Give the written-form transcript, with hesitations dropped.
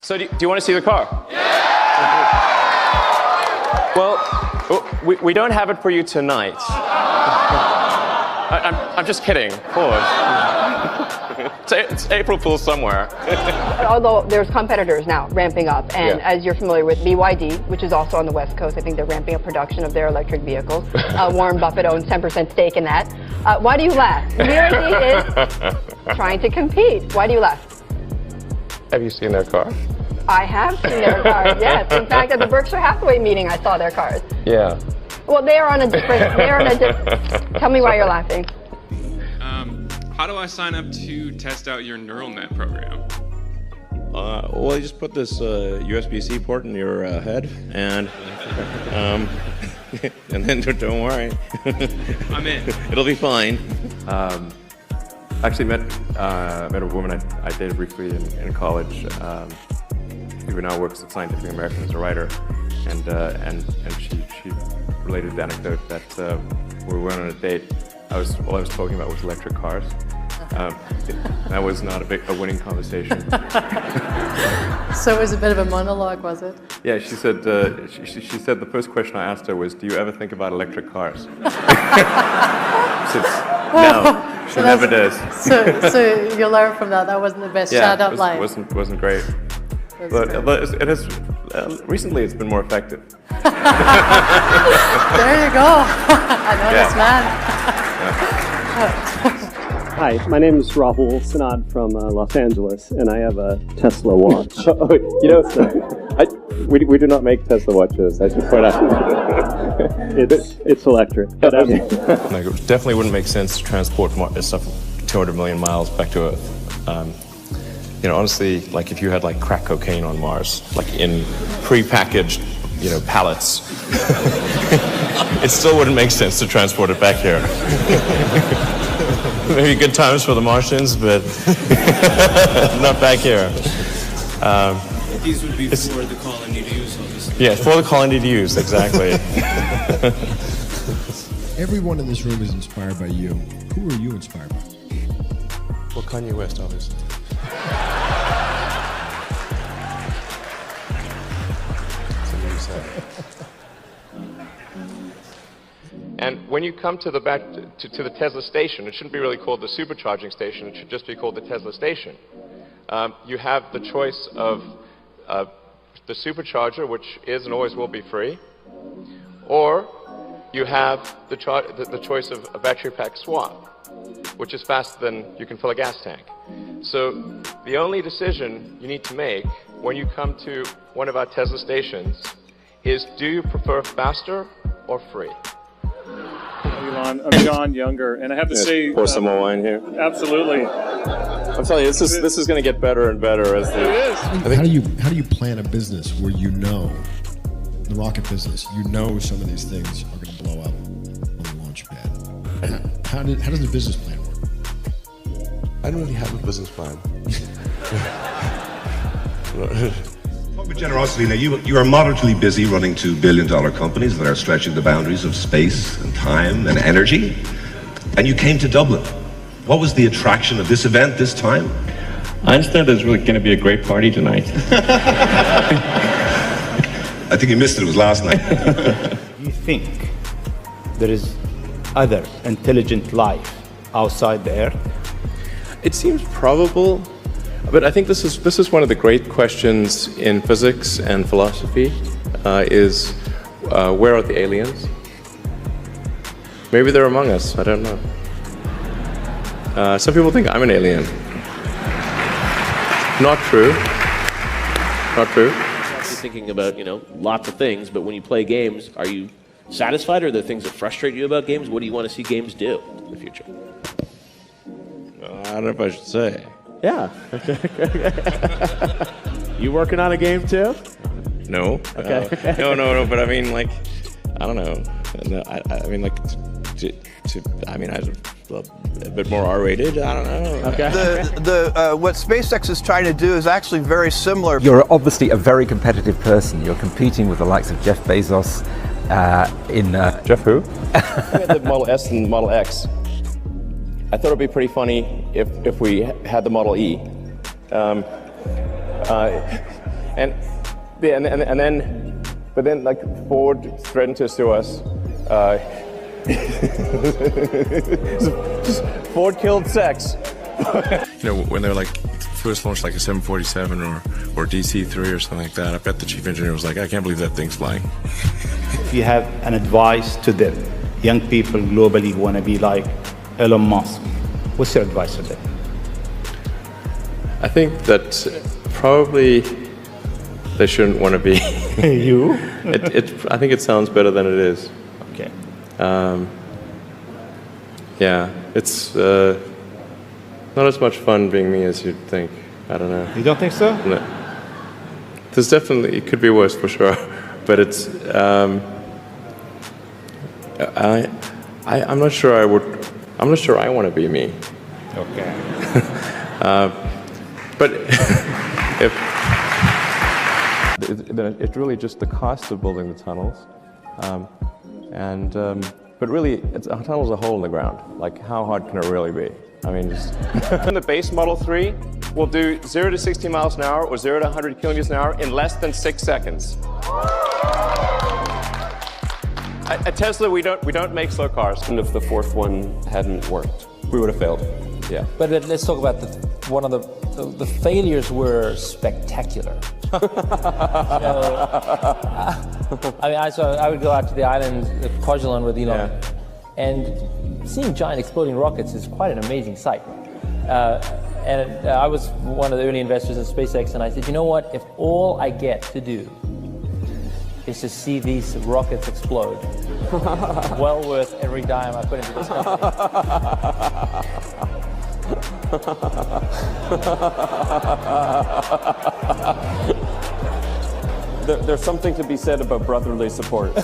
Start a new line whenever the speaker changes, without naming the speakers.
So do you want to see the car? Yeah! Well, we don't have it for you tonight. I'm just kidding, of course. It's April Fool's somewhere.
Although there's competitors now ramping up, and as you're familiar with BYD, which is also on the West Coast, I think they're ramping up production of their electric vehicles. Warren Buffett owns 10% stake in that. Why do you laugh? BYD is trying to compete. Why do you laugh?
Have you seen their car?
I have seen their cars, yes. In fact, at the Berkshire Hathaway meeting, I saw their cars.
Yeah.
Well, they're on a different, tell me why you're laughing.
How do I sign up to test out your neural net program?
Well, you just put this USB-C port in your head, and and then don't worry.
I'm in.
It'll be fine.
Actually met a woman I dated briefly in college, who now works at Scientific American as a writer, and she related the anecdote that when we went on a date, all I was talking about was electric cars. That was not a winning conversation.
So it was a bit of a monologue, was it?
Yeah, she said she said the first question I asked her was, "Do you ever think about electric cars?" No, she never does.
So you learn from that. That wasn't the best shout-out line.
Wasn't great. But it has recently it's been more effective.
There you go. I know this man.
Hi, my name is Rahul Sanad from Los Angeles, and I have a Tesla watch.
We do not make Tesla watches, I should point out.
It's electric.
Like, it definitely wouldn't make sense to transport stuff 200 million miles back to Earth. Honestly, like if you had like crack cocaine on Mars, like in pre-packaged, pallets, it still wouldn't make sense to transport it back here. Maybe good times for the Martians, but not back here.
These would be for the colony to use, obviously.
Yeah, for the colony to use, exactly.
Everyone in this room is inspired by you. Who are you inspired by?
Well, Kanye West, obviously. And when you come to the Tesla station, it shouldn't be really called the supercharging station. It should just be called the Tesla station. You have the choice of the supercharger, which is and always will be free, or you have the choice of a battery pack swap, which is faster than you can fill a gas tank. So the only decision you need to make when you come to one of our Tesla stations is, do you prefer faster or free?
Elon, I'm John Younger, and I have to say...
Pour some more wine here.
Absolutely.
I'm telling you, this is going to get better and better as
it
is. How do you plan a business where the rocket business, some of these things are going to blow up on the launch pad? How does the business plan work?
I don't really have a business plan.
Talk about generosity. Now, you are moderately busy running $2 billion companies that are stretching the boundaries of space and time and energy, and you came to Dublin. What was the attraction of this event this time?
I understand there's really going to be a great party tonight.
I think you missed it. It was last night.
You think there is other intelligent life outside the Earth?
It seems probable, but I think this is one of the great questions in physics and philosophy, is where are the aliens? Maybe they're among us, I don't know. Some people think I'm an alien. Not true. Not true.
You're thinking about, lots of things, but when you play games, are you satisfied, or are there things that frustrate you about games? What do you want to see games do in the future?
I don't know if I should say.
Yeah. You working on a game too?
No.
Okay.
No, but I mean, like, I don't know. I mean, like, a bit more R-rated. I don't know.
Okay. What SpaceX is trying to do is actually very similar.
You're obviously a very competitive person. You're competing with the likes of Jeff Bezos in...
Jeff who? The Model S and Model X. I thought it'd be pretty funny if we had the Model E.
But then like Ford threatened to sue us. Ford killed sex.
You know, when they're like first launched like a 747 or DC-3 or something like that, I bet the chief engineer was like, I can't believe that thing's flying.
If you have an advice to them, young people globally who want to be like Elon Musk, what's your advice to them?
I think that probably they shouldn't want to be.
You?
I think it sounds better than it is.
Okay.
Yeah, it's not as much fun being me as you'd think. I don't know.
You don't think so?
No. There's definitely, it could be worse for sure, but it's, I'm not sure I want to be me.
Okay.
But it's really just the cost of building the tunnels, but really, a tunnel's a hole in the ground. Like, how hard can it really be? I mean, just... In the base Model 3, we'll do 0 to 60 miles an hour or 0 to 100 kilometers an hour in less than 6 seconds. At Tesla, we don't make slow cars.
And if the fourth one hadn't worked, we would have failed.
Yeah.
But let's talk about one of the failures were spectacular. I mean, I would go out to the island of Kwajalein with Elon, and seeing giant exploding rockets is quite an amazing sight. And I was one of the early investors in SpaceX, and I said, you know what? If all I get to do is to see these rockets explode, well worth every dime I put into this company.
There's something to be said about brotherly support.